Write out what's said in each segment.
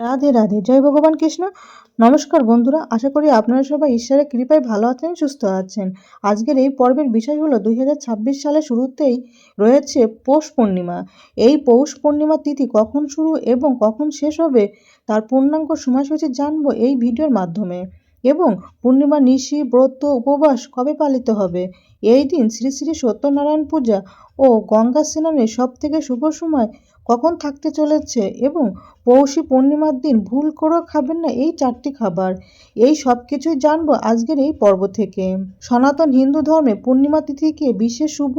রাধে রাধে, জয় ভগবান কৃষ্ণ। নমস্কার বন্ধুরা, আশা করি আপনারা সবাই ঈশ্বরের কৃপায় ভালো আছেন, সুস্থ আছেন। আজকের এই পর্বের বিষয় হলো 2026 সালের শুরুতেই রয়েছে পৌষ পূর্ণিমা। এই পৌষ পূর্ণিমা তিথি কখন শুরু এবং কখন শেষ হবে তার পূর্ণাঙ্গ সময়সূচি জানবো এই ভিডিওর মাধ্যমে। এবং পূর্ণিমা নিশি ব্রত উপবাস কবে পালিত হবে, এই দিন শ্রী শ্রী সত্যনারায়ণ পূজা ও গঙ্গা স্নানের সব থেকে শুভ সময় কখন থাকতে চলেছে এবং পৌষী পূর্ণিমার দিন ভুল করেও খাবেন না এই 4টি খাবার। এই সব কিছুই জানবো আজকের এই পর্ব থেকে। সনাতন হিন্দু ধর্মে পূর্ণিমা তিথিকে বিশেষ শুভ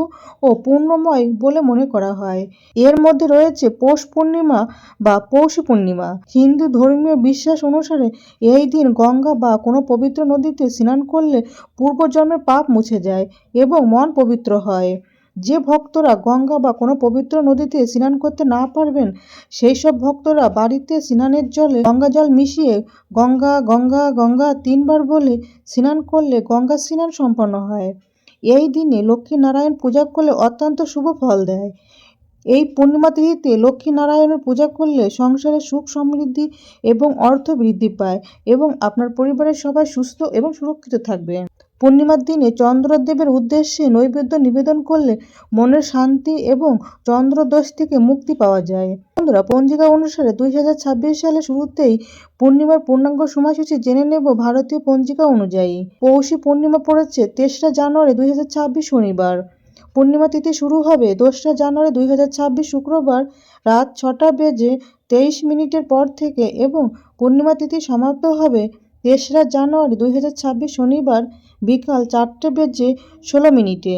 ও পূর্ণময় বলে মনে করা হয়। এর মধ্যে রয়েছে পৌষ পূর্ণিমা বা পৌষী পূর্ণিমা। হিন্দু ধর্মীয় বিশ্বাস অনুসারে এই দিন গঙ্গা বা কোনো পবিত্র নদীতে স্নান করলে পূর্বজন্মের পাপ মুছে যায় এবং মন পবিত্র হয়। যে ভক্তরা গঙ্গা বা কোনো পবিত্র নদীতে স্নান করতে না পারবেন, সেই সব ভক্তরা বাড়িতে স্নানের জলে গঙ্গা জল মিশিয়ে গঙ্গা গঙ্গা গঙ্গা 3 বার বলে স্নান করলে গঙ্গা স্নান সম্পন্ন হয়। এই দিনে লক্ষ্মী নারায়ণ পূজা করলে অত্যন্ত শুভ ফল দেয়। এই পূর্ণিমা তিথিতে লক্ষ্মী নারায়ণের পূজা করলে সংসারে সুখ সমৃদ্ধি এবং অর্থ বৃদ্ধি পায় এবং আপনার পরিবারের সবাই সুস্থ এবং সুরক্ষিত থাকবে। পূর্ণিমার দিনে চন্দ্রদেবের উদ্দেশ্যে নৈবেদ্য নিবেদন করলে মনের শান্তি এবং চন্দ্রদোষ থেকে মুক্তি পাওয়া যায়। বন্ধুরা, পঞ্জিকা অনুসারে 2026 সালের শুরুতেই পূর্ণিমার পূর্ণাঙ্গ সময়সূচি জেনে নেব ভারতীয় পঞ্জিকা অনুযায়ী। পৌষী পূর্ণিমা পড়েছে 3রা জানুয়ারি 2026 শনিবার। পূর্ণিমা তিথি শুরু হবে 2রা জানুয়ারি 2026 শুক্রবার রাত 6টা বেজে 23 মিনিটের পর থেকে এবং পূর্ণিমা তিথি সমাপ্ত হবে 3রা জানুয়ারি 2026 শনিবার বিকাল 4টে বেজে 16 মিনিটে।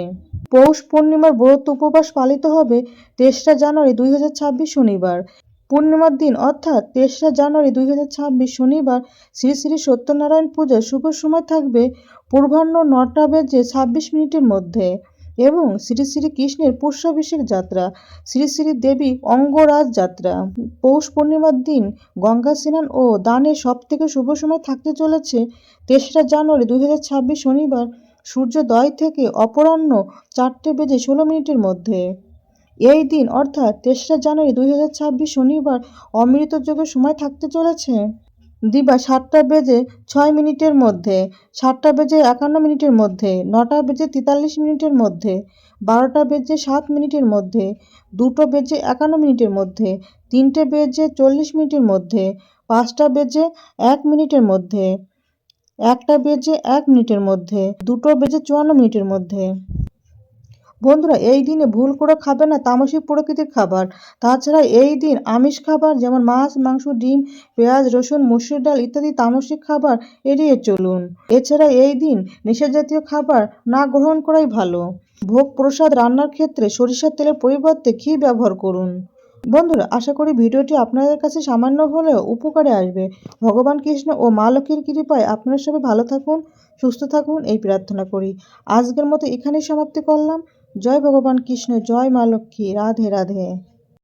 পৌষ পূর্ণিমার ব্রত উপবাস পালিত হবে 3রা জানুয়ারি 2026 শনিবার। পূর্ণিমার দিন অর্থাৎ 3রা জানুয়ারি 2026 শনিবার শ্রী শ্রী সত্যনারায়ণ পূজার শুভ সময় থাকবে পূর্বাহ্ন 9টা বেজে 26 মিনিটের মধ্যে এবং শ্রী শ্রী কৃষ্ণের পুষ্যাভিষেক যাত্রা, শ্রী শ্রী দেবী অঙ্গরাজ যাত্রা। পৌষ পূর্ণিমার দিন গঙ্গা স্নান ও দানের সব থেকে শুভ সময় থাকতে চলেছে 3রা জানুয়ারি 2026 শনিবার সূর্যোদয় থেকে অপরাহ্ন 4টে বেজে 16 মিনিটের মধ্যে। এই দিন অর্থাৎ 3রা জানুয়ারি 2026 শনিবার অমৃত যোগের সময় থাকতে চলেছে দিবা 7টা বেজে 6 মিনিটের মধ্যে, 7টা বেজে 51 মিনিটের মধ্যে, 9টা বেজে 43 মিনিটের মধ্যে, 12টা বেজে 7 মিনিটের মধ্যে, 2টো বেজে 51 মিনিটের মধ্যে, 3টে বেজে 40 মিনিটের মধ্যে, 5টা বেজে 1 মিনিটের মধ্যে, 1টা বেজে 1 মিনিটের মধ্যে, 2টো বেজে 54 মিনিটের মধ্যে। বন্ধুরা, এই দিনে ভুল করে খাবেন না তামসিক প্রকৃতির খাবার। তাছাড়া এই দিন আমিষ খাবার যেমন মাছ, মাংস, ডিম, পেঁয়াজ, রসুন, মসুর ডাল ইত্যাদি তামসিক খাবার এড়িয়ে চলুন। এছাড়া এই দিন নেশাজাতীয় খাবার না গ্রহণ করাই ভালো। ভোগ প্রসাদ রান্নার ক্ষেত্রে সরিষার তেলের পরিবর্তে ঘি ব্যবহার করুন। বন্ধুরা, আশা করি ভিডিওটি আপনাদের কাছে সামান্য হলেও উপকারে আসবে। ভগবান কৃষ্ণ ও মা লক্ষ্মীর কৃপায় আপনারা সবাই ভালো থাকুন, সুস্থ থাকুন এই প্রার্থনা করি। আজকের মতো এখানেই সমাপ্তি করলাম। জয় ভগবান কৃষ্ণ, জয় মা লক্ষ্মী, রাধে রাধে।